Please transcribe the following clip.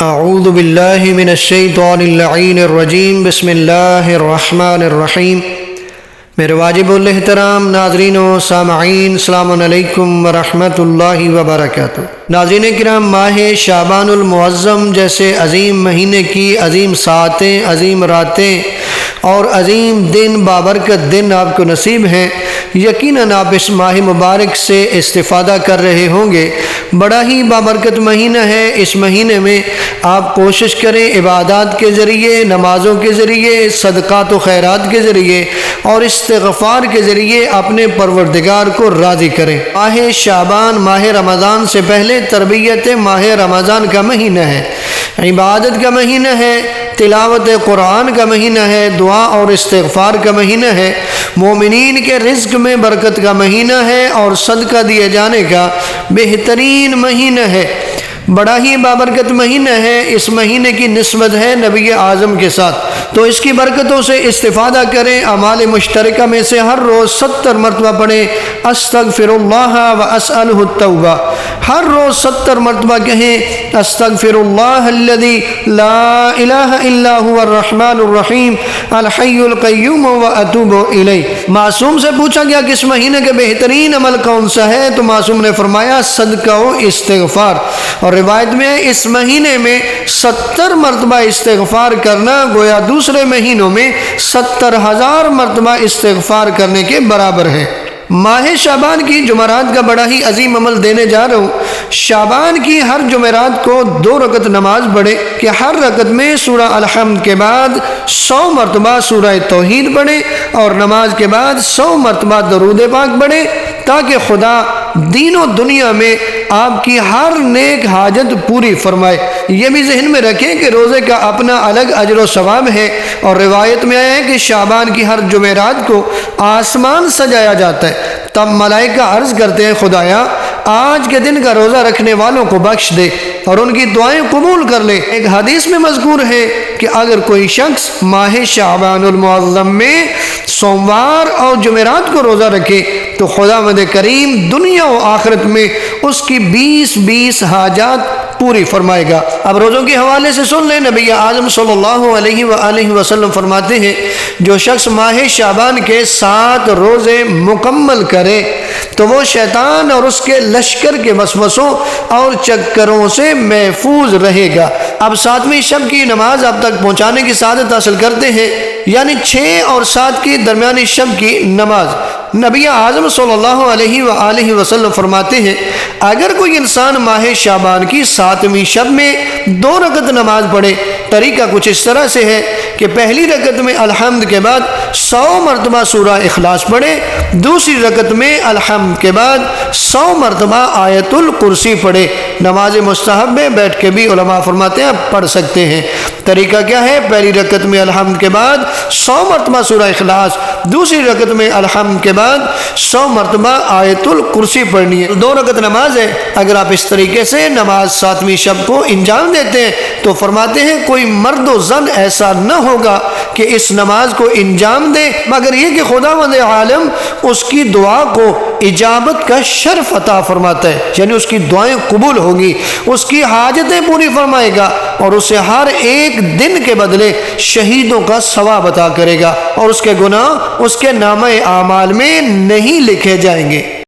اعوذ باللہ من الشیطان اللعین الرجیم بسم اللہ الرحمن الرحیم۔ میرے واجب الاحترام ناظرین و سامعین، السلام علیکم ورحمۃ اللہ وبرکاتہ۔ ناظرین کرام، ماہ شعبان المعظم جیسے عظیم مہینے کی عظیم ساعتیں، عظیم راتیں اور عظیم دن، بابرکت دن آپ کو نصیب ہیں، یقیناً آپ اس ماہ مبارک سے استفادہ کر رہے ہوں گے۔ بڑا ہی بابرکت مہینہ ہے۔ اس مہینے میں آپ کوشش کریں عبادات کے ذریعے، نمازوں کے ذریعے، صدقات و خیرات کے ذریعے اور استغفار کے ذریعے اپنے پروردگار کو راضی کریں۔ ماہ شعبان، ماہ رمضان سے پہلے تربیت ماہ رمضان کا مہینہ ہے، عبادت کا مہینہ ہے، تلاوت قرآن کا مہینہ ہے، دعا اور استغفار کا مہینہ ہے، مومنین کے رزق میں برکت کا مہینہ ہے اور صدقہ دیے جانے کا بہترین مہینہ ہے۔ بڑا ہی بابرکت مہینہ ہے۔ اس مہینے کی نسبت ہے نبی اعظم کے ساتھ، تو اس کی برکتوں سے استفادہ کریں۔ اعمال مشترکہ میں سے ہر روز 70 مرتبہ پڑھیں استغفر اللہ واسألہ التوبہ۔ ہر روز 70 مرتبہ کہیں استغفر اللہ الذی لا الہ الا هو الرحمن الرحیم الحی القیوم واتوب الیہ۔ معصوم سے پوچھا گیا کہ اس مہینے کے بہترین عمل کون سا ہے، تو معصوم نے فرمایا صدقہ و استغفار۔ اور روایت میں اس مہینے میں 70 مرتبہ استغفار کرنا گویا دوسرے مہینوں میں 70,000 مرتبہ استغفار کرنے کے برابر ہے۔ ماہ شعبان کی جمعرات کا بڑا ہی عظیم عمل دینے جا رہا ہوں۔ شعبان کی ہر جمعرات کو 2 رکعت نماز پڑھیں کہ ہر رکعت میں سورہ الحمد کے بعد 100 مرتبہ سورہ توحید پڑھیں اور نماز کے بعد 100 مرتبہ درود پاک پڑھیں، تاکہ خدا دین و دنیا میں آپ کی ہر نیک حاجت پوری فرمائے۔ یہ بھی ذہن میں رکھیں کہ روزے کا اپنا الگ اجر و ثواب ہے، اور روایت میں آیا ہے کہ شعبان کی ہر جمعرات کو آسمان سجایا جاتا ہے، تب ملائکہ عرض کرتے ہیں خدایا آج کے دن کا روزہ رکھنے والوں کو بخش دے اور ان کی دعائیں قبول کر لے۔ ایک حدیث میں مذکور ہے کہ اگر کوئی شخص ماہ شعبان المعظم میں سوموار اور جمعرات کو روزہ رکھے تو خداوند کریم دنیا و آخرت میں اس کی 20 حاجات پوری فرمائے گا۔ اب روزوں کے حوالے سے سن لیں، نبی اعظم صلی اللہ علیہ وآلہ وسلم فرماتے ہیں جو شخص ماہ شعبان کے 7 روزے مکمل کرے تو وہ شیطان اور اس کے لشکر کے وسوسوں اور چکروں سے محفوظ رہے گا۔ اب 7ویں شب کی نماز اب تک پہنچانے کی سعادت حاصل کرتے ہیں، یعنی 6 اور 7 کی درمیانی شب کی نماز۔ نبی اعظم صلی اللہ علیہ وآلہ وسلم فرماتے ہیں اگر کوئی انسان ماہ شعبان کی 7ویں شب میں 2 رکعت نماز پڑھے، طریقہ کچھ اس طرح سے ہے کہ پہلی رکعت میں الحمد کے بعد 100 مرتبہ سورہ اخلاص پڑھے، دوسری رکعت میں الحمد کے بعد 100 مرتبہ آیت الکرسی پڑھے۔ نماز مستحب میں بیٹھ کے بھی علماء فرماتے ہیں پڑھ سکتے ہیں۔ طریقہ کیا ہے؟ پہلی رکعت میں الحمد کے بعد 100 مرتبہ سورہ اخلاص، دوسری رکعت میں الحمد کے بعد 100 مرتبہ آیت الکرسی پڑھنی ہے۔ 2 رکعت نماز ہے۔ اگر آپ اس طریقے سے نماز 7ویں شب کو انجام دیتے ہیں تو فرماتے ہیں کوئی مرد و زن ایسا نہ ہوگا کہ اس نماز کو انجام دے مگر یہ کہ خداوند عالم اس کی دعا کو اجابت کا شرف عطا فرماتا ہے، یعنی اس کی دعائیں قبول ہوگی، اس کی حاجتیں پوری فرمائے گا اور اسے ہر ایک دن کے بدلے شہیدوں کا ثواب عطا کرے گا، اور اس کے گناہ اس کے نامہ اعمال میں نہیں لکھے جائیں گے۔